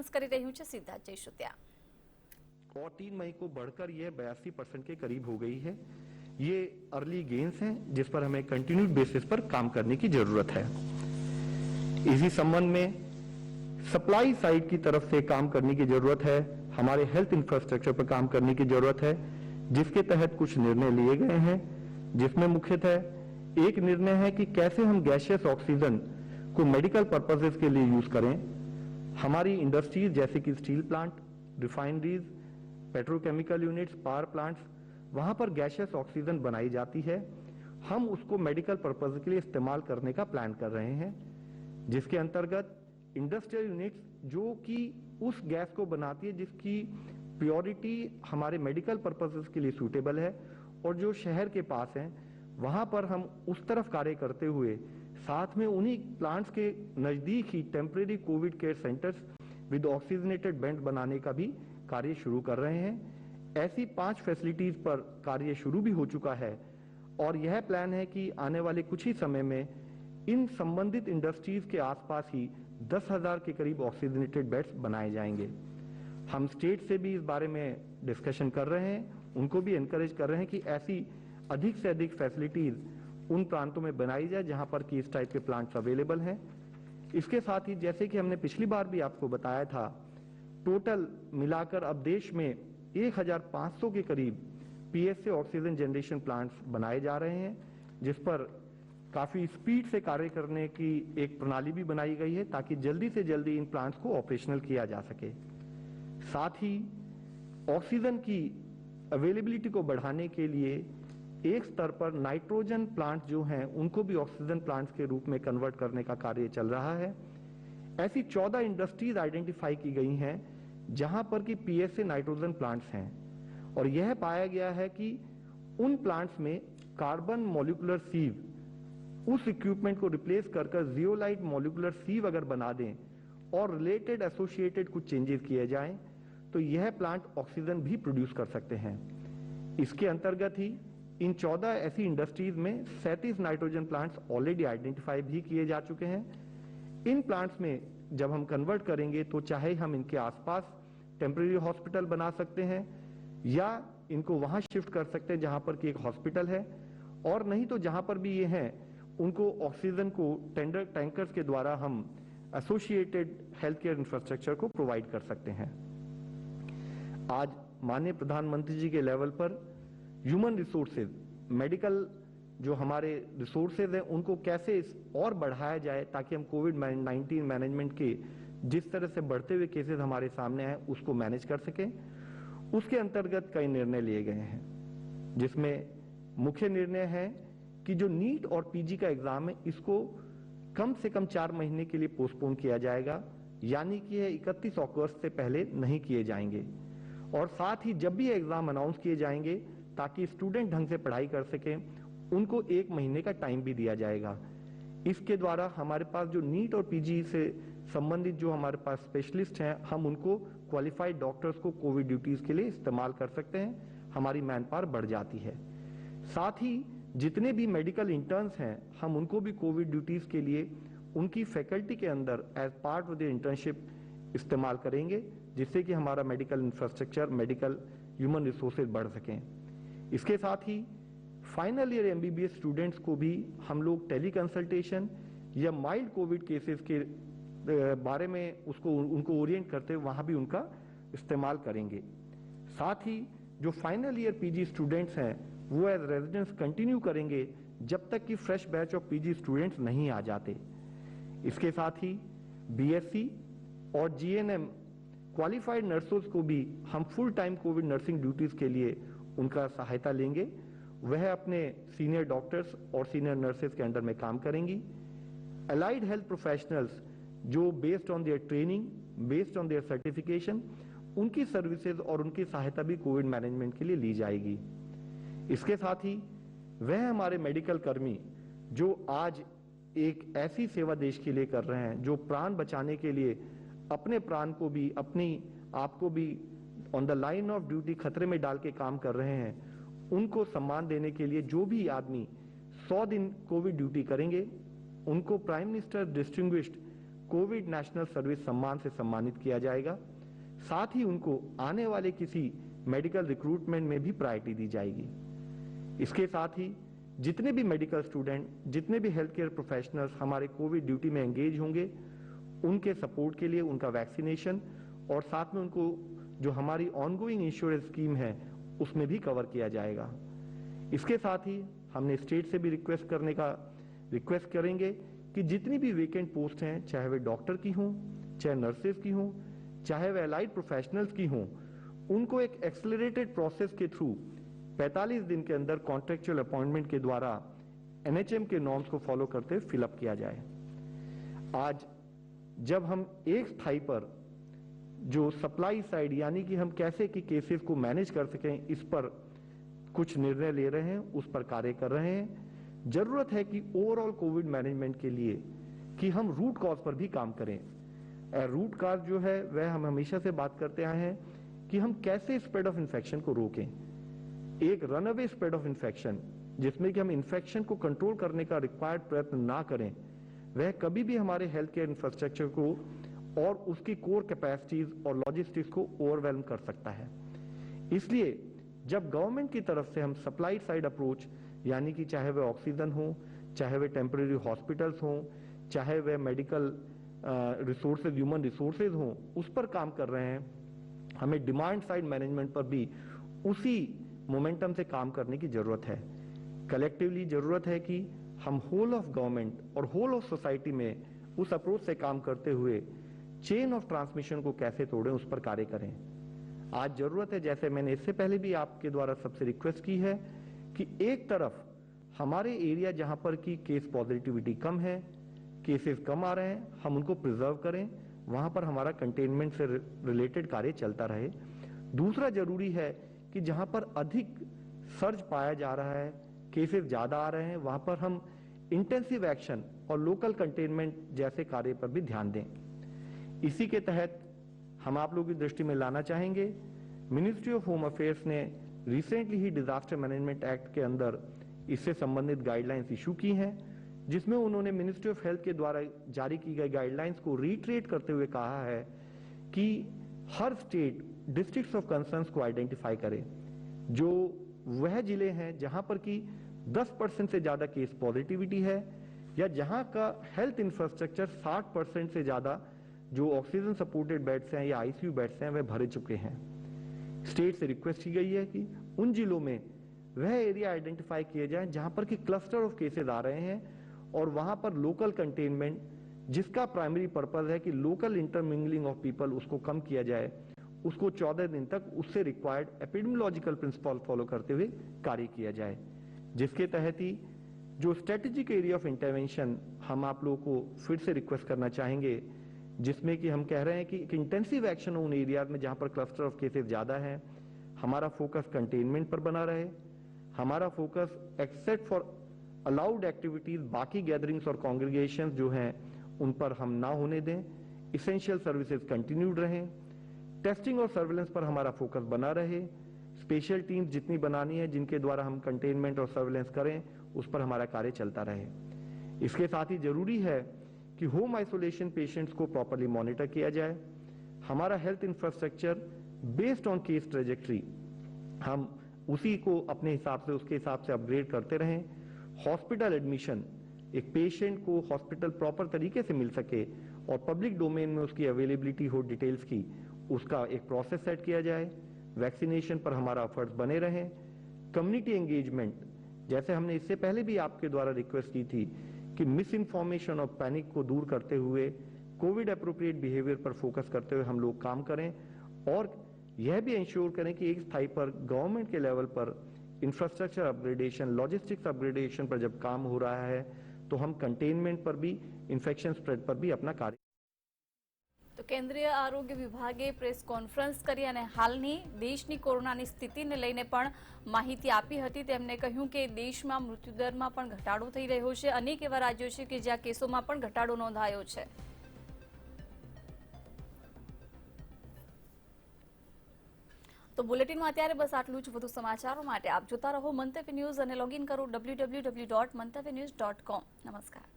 Announce કરી રહ્યું છે, સીધા જઈશું ત્યાં। और 3 मई को बढ़कर यह 82% के करीब हो गई है। ये अर्ली गेन्स हैं जिस पर हमें कंटिन्यूड बेसिस पर काम करने की जरूरत है। इसी संबंध में सप्लाई साइड की तरफ से काम करने की जरूरत है। हमारे हेल्थ इंफ्रास्ट्रक्चर पर काम करने की जरूरत है, जिसके तहत कुछ निर्णय लिए गए हैं, जिसमें मुख्यतः एक निर्णय है कि कैसे हम गैसियस ऑक्सीजन को मेडिकल पर्पसेस के लिए यूज करें। हमारी इंडस्ट्रीज जैसे कि steel plant, refineries, petrochemical units, power plants, वहां पर गैसियस ऑक्सीजन बनाई जाती है। हम उसको मेडिकल पर्पज के लिए इस्तेमाल करने का प्लान कर रहे हैं, जिसके अंतर्गत इंडस्ट्रियल यूनिट्स जो कि उस गैस को बनाती है जिसकी प्योरिटी हमारे मेडिकल पर्पसेस के लिए सूटेबल है, और जो शहर के पास हैं वहां पर हम उस तरफ कार्य करते हुए साथ में उन्हीं प्लांट्स के नजदीक ही temporary COVID care centres with oxygenated bed बनाने का भी कार्य शुरू कर रहे हैं। ऐसी 5 फैसिलिटीज पर कार्य शुरू भी हो चुका है, और यह प्लान है कि आने वाले कुछ ही समय में इन संबंधित इंडस्ट्रीज के आसपास ही 10,000 के करीब ऑक्सीजनेटेड बेड्स बनाए जाएंगे। हम स्टेट से भी इस बारे में डिस्कशन कर रहे हैं, उनको भी एनकरेज कर रहे हैं कि ऐसी अधिक से अधिक फैसिलिटीज उन प्रांतों में बनाई जाए जहां पर कि इस टाइप के प्लांट्स अवेलेबल हैं। इसके साथ ही जैसे कि हमने पिछली बार भी आपको बताया था, टोटल मिलाकर अब देश में 1,500 के करीब पीएसए ऑक्सीजन जनरेशन प्लांट्स बनाए जा रहे हैं, जिस पर काफी स्पीड से कार्य करने की एक प्रणाली भी बनाई गई है ताकि जल्दी से जल्दी इन प्लांट्स को ऑपरेशनल किया जा सके। साथ ही ऑक्सीजन की अवेलेबिलिटी को बढ़ाने के लिए एक स्तर पर नाइट्रोजन प्लांट जो हैं उनको भी ऑक्सीजन प्लांट्स के रूप में कन्वर्ट करने का कार्य चल रहा है। ऐसी 14 इंडस्ट्रीज आइडेंटिफाई की गई हैं जहां पर कि पीएसए नाइट्रोजन प्लांट्स हैं, और यह पाया गया है कि उन प्लांट्स में कार्बन मॉलिक्यूलर सीव उस इक्विपमेंट को रिप्लेस कर जियोलाइट मॉलिक्यूलर सीव अगर बना दें और रिलेटेड एसोसिएटेड कुछ चेंजेस किए जाएं तो यह प्लांट ऑक्सीजन भी प्रोड्यूस कर सकते हैं। इसके अंतर्गत ही इन 14 ऐसी इंडस्ट्रीज में 37 नाइट्रोजन प्लांट्स ऑलरेडी आइडेंटिफाई भी किए जा चुके हैं। इन प्लांट्स में जब हम कन्वर्ट करेंगे तो चाहे हम इनके आसपास टेम्परेरी हॉस्पिटल बना सकते हैं या इनको वहां शिफ्ट कर सकते हैं जहां पर कि एक हॉस्पिटल है, और नहीं तो जहां पर भी ये हैं उनको ऑक्सीजन को टैंकर्स के द्वारा हम एसोसिएटेड हेल्थ केयर इंफ्रास्ट्रक्चर को प्रोवाइड कर सकते हैं। आज माननीय प्रधानमंत्री जी के लेवल पर ह्यूमन रिसोर्सेज, मेडिकल जो हमारे रिसोर्सेज हैं उनको कैसे और बढ़ाया जाए ताकि हम कोविड-19 मैनेजमेंट के जिस तरह से बढ़ते हुए केसेस हमारे सामने हैं उसको मैनेज कर सकें, उसके अंतर्गत कई निर्णय लिए गए हैं, जिसमें मुख्य निर्णय है कि जो नीट और पीजी का एग्जाम है इसको कम से कम 4 महीने के लिए पोस्टपोन किया जाएगा, यानी कि यह 31 अगस्त से पहले नहीं किए जाएंगे। और साथ ही जब भी एग्जाम अनाउंस किए जाएंगे ताकि स्टूडेंट ढंग से पढ़ाई कर सकें, उनको 1 महीने का टाइम भी दिया जाएगा। इसके द्वारा हमारे पास जो नीट और पीजी से संबंधित जो हमारे पास स्पेशलिस्ट हैं, हम उनको क्वालिफाइड डॉक्टर्स को कोविड ड्यूटीज के लिए इस्तेमाल कर सकते हैं, हमारी मैन पावर बढ़ जाती है। साथ ही जितने भी मेडिकल इंटर्न्स हैं हम उनको भी कोविड ड्यूटीज के लिए उनकी फैकल्टी के अंदर as part of the internship इस्तेमाल करेंगे, जिससे कि हमारा medical infrastructure, medical human resources बढ़ सकें। इसके साथ ही फाइनल ईयर एमबीबीएस स्टूडेंट्स को भी हम लोग टेली कंसल्टेशन या माइल्ड कोविड केसेस के बारे में उनको ओरिएंट करते हुए वहां भी उनका इस्तेमाल करेंगे। साथ ही जो फाइनल ईयर पीजी स्टूडेंट्स हैं वो एज रेजिडेंट्स कंटिन्यू करेंगे जब तक कि fresh batch of PG students नहीं आ जाते। इसके साथ ही बीएससी और जीएनएम क्वालिफाइड नर्सों को भी हम full time Covid nursing duties के लिए उनका सहायता लेंगे, वह अपने सीनियर डॉक्टर्स और सीनियर नर्सेज के अंडर में काम करेंगी। अलाइड हेल्थ प्रोफेशनल्स जो based on their training, based on their certification, उनकी सर्विसेज और उनकी सहायता भी कोविड मैनेजमेंट के लिए ली जाएगी। इसके साथ ही वह हमारे मेडिकल कर्मी जो आज एक ऐसी सेवा देश के लिए कर रहे हैं, जो प्राण बचाने के लिए अपने प्राण को भी, अपनी आप को भी on the line of duty खतरे में डाल के काम कर रहे हैं, उनको सम्मान देने के लिए जो भी आदमी 100 दिन कोविड ड्यूटी करेंगे उनको prime minister distinguished Covid national service सम्मान से सम्मानित किया जाएगा। साथ ही उनको आने वाले किसी मेडिकल रिक्रूटमेंट में भी प्रायोरिटी दी जाएगी। इसके साथ ही जितने भी मेडिकल स्टूडेंट, जितने भी हेल्थ केयर प्रोफेशनल्स हमारे कोविड ड्यूटी में एंगेज होंगे, उनके सपोर्ट के लिए उनका वैक्सीनेशन और साथ में उनको जो हमारी ऑनगोइंग इंश्योरेंस स्कीम है उसमें भी कवर किया जाएगा। इसके साथ ही हमने स्टेट से भी रिक्वेस्ट करेंगे कि जितनी भी वेकेंट पोस्ट हैं, चाहे वे डॉक्टर की हों, चाहे नर्सेज की हों, चाहे वे अलाइड प्रोफेशनल्स की हों, उनको एक एक्सेलरेटेड प्रोसेस के थ्रू 45 दिन के अंदर कॉन्ट्रेक्चुअल अपॉइंटमेंट के द्वारा एनएचएम के नॉर्म्स को फॉलो करते हुए फिलअप किया जाए। आज जब हम एक स्थाई पर जो सप्लाई साइड यानी कि हम कैसे कि केसेस को मैनेज कर सकें, इस पर कुछ निर्णय ले रहे हैं, उस पर कार्य कर रहे हैं। जरूरत है कि ओवरऑल कोविड मैनेजमेंट के लिए कि हम रूट कॉज पर भी काम करें। रूट कॉज जो है वह हम हमेशा से बात करते आए हैं कि हम कैसे स्प्रेड ऑफ इन्फेक्शन को रोकें। एक रनअवे स्प्रेड ऑफ इन्फेक्शन जिसमें कि हम इन्फेक्शन को कंट्रोल करने का रिक्वायर्ड प्रयत्न ना करें, वह कभी भी हमारे हेल्थ केयर इंफ्रास्ट्रक्चर को और उसकी कोर कैपेसिटीज और लॉजिस्टिक्स को ओवरवेलम कर सकता है। इसलिए जब गवर्नमेंट की तरफ से हम सप्लाई साइड अप्रोच यानी कि चाहे वह ऑक्सीजन हो, चाहे वह टेम्परेरी हॉस्पिटल्स हों, चाहे वह मेडिकल रिसोर्सेज, ह्यूमन रिसोर्सेज हों, उस पर काम कर रहे हैं, हमें डिमांड साइड मैनेजमेंट पर भी उसी मोमेंटम से काम करने की जरूरत है। कलेक्टिवली जरूरत है कि हम होल ऑफ गवर्नमेंट और होल ऑफ सोसाइटी में उस अप्रोच से काम करते हुए चेन ऑफ ट्रांसमिशन को कैसे तोड़ें, उस पर कार्य करें। आज जरूरत है, जैसे मैंने इससे पहले भी आपके द्वारा सबसे रिक्वेस्ट की है, कि एक तरफ हमारे एरिया जहां पर की केस पॉजिटिविटी कम है, केसेस कम आ रहे हैं, हम उनको प्रिजर्व करें, वहां पर हमारा कंटेनमेंट से रिलेटेड कार्य चलता रहे। दूसरा जरूरी है कि जहां पर अधिक सर्ज पाया जा रहा है, केसेस ज्यादा आ रहे हैं, वहां पर हम इंटेंसिव एक्शन और लोकल कंटेनमेंट जैसे कार्य पर भी ध्यान दें। इसी के तहत हम आप लोगों की दृष्टि में लाना चाहेंगे, मिनिस्ट्री ऑफ होम अफेयर्स ने रिसेंटली ही डिजास्टर मैनेजमेंट एक्ट के अंदर इससे संबंधित गाइडलाइंस इशू की हैं, जिसमें उन्होंने मिनिस्ट्री ऑफ हेल्थ के द्वारा जारी की गई गाइडलाइंस को रीट्रेट करते हुए कहा है कि हर स्टेट डिस्ट्रिक्ट्स ऑफ कंसर्न्स को आइडेंटिफाई करे, जो वह जिले हैं जहां पर कि 10% से ज्यादा केस पॉजिटिविटी है या जहां का हेल्थ इंफ्रास्ट्रक्चर 60% से ज्यादा जो ऑक्सीजन सपोर्टेड बेड्स हैं या आईसीयू बेड्स हैं वह भरे चुके हैं। स्टेट से रिक्वेस्ट की गई है कि उन जिलों में वह एरिया आइडेंटिफाई किए जाएं जहां पर कि क्लस्टर ऑफ केसेस आ रहे हैं और वहां पर लोकल कंटेनमेंट, जिसका प्राइमरी पर्पस है कि लोकल इंटरमिंगलिंग ऑफ पीपल, उसको कम किया जाए, उसको 14 दिन तक उससे रिक्वायर्ड एपिडेमियोलॉजिकल प्रिंसिपल फॉलो करते हुए कार्य किया जाए, जिसके तहत ही जो स्ट्रेटेजिक एरिया ऑफ इंटरवेंशन हम आप लोगों को फिर से रिक्वेस्ट करना चाहेंगे, जिसमें कि हम कह रहे हैं कि एक इंटेंसिव एक्शन उन एरियाज में जहां पर क्लस्टर ऑफ केसेस ज्यादा है, हमारा फोकस कंटेनमेंट पर बना रहे, हमारा focus except for allowed activities, बाकी गैदरिंग्स और कॉन्ग्रीगेशंस जो हैं उन पर हम ना होने दें, इसेंशियल सर्विसेज कंटिन्यूड रहें, टेस्टिंग और सर्वेलेंस पर हमारा फोकस बना रहे, स्पेशल टीम्स जितनी बनानी है जिनके द्वारा हम कंटेनमेंट और सर्वेलेंस करें, उस पर हमारा कार्य चलता रहे। इसके साथ ही जरूरी है कि होम आइसोलेशन पेशेंट्स को प्रॉपर्ली मॉनिटर किया जाए, हमारा health infrastructure based on case trajectory हम उसी को अपने हिसाब से उसके हिसाब से अपग्रेड करते रहें। हॉस्पिटल एडमिशन, एक पेशेंट को हॉस्पिटल प्रॉपर तरीके से मिल सके और पब्लिक डोमेन में उसकी अवेलेबिलिटी हो डिटेल्स की, उसका एक प्रोसेस सेट किया जाए। वैक्सीनेशन पर हमारा एफर्ट्स बने रहें। कम्युनिटी एंगेजमेंट, जैसे हमने इससे पहले भी आपके द्वारा रिक्वेस्ट की थी कि मिस इन्फॉर्मेशन और पैनिक को दूर करते हुए कोविड एप्रोप्रिएट बिहेवियर पर फोकस करते हुए हम लोग काम करें और यह भी इंश्योर करें कि एक स्थाई पर गवर्नमेंट के लेवल पर इंफ्रास्ट्रक्चर अपग्रेडेशन, लॉजिस्टिक्स अपग्रेडेशन पर जब काम हो रहा है तो हम कंटेनमेंट पर भी, इन्फेक्शन स्प्रेड पर भी अपना कार्य। તો કેન્દ્રીય આરોગ્ય વિભાગે પ્રેસ કોન્ફરન્સ કરી અને હાલની દેશની કોરોનાની સ્થિતિને લઈને પણ માહિતી આપી હતી। તેમણે કહ્યું કે દેશમાં મૃત્યુદરમાં પણ ઘટાડો થઈ રહ્યો છે। અનેક એવા રાજ્યો છે કે જ્યાં કેસોમાં પણ ઘટાડો નોંધાયો છે। તો બુલેટિનમાં અત્યારે બસ આટલું જ। વધુ સમાચારો માટે આપ જોતા રહો મંતવ્ય ન્યૂઝ અને લોગિન કરો www.mantavynews.com। નમસ્કાર।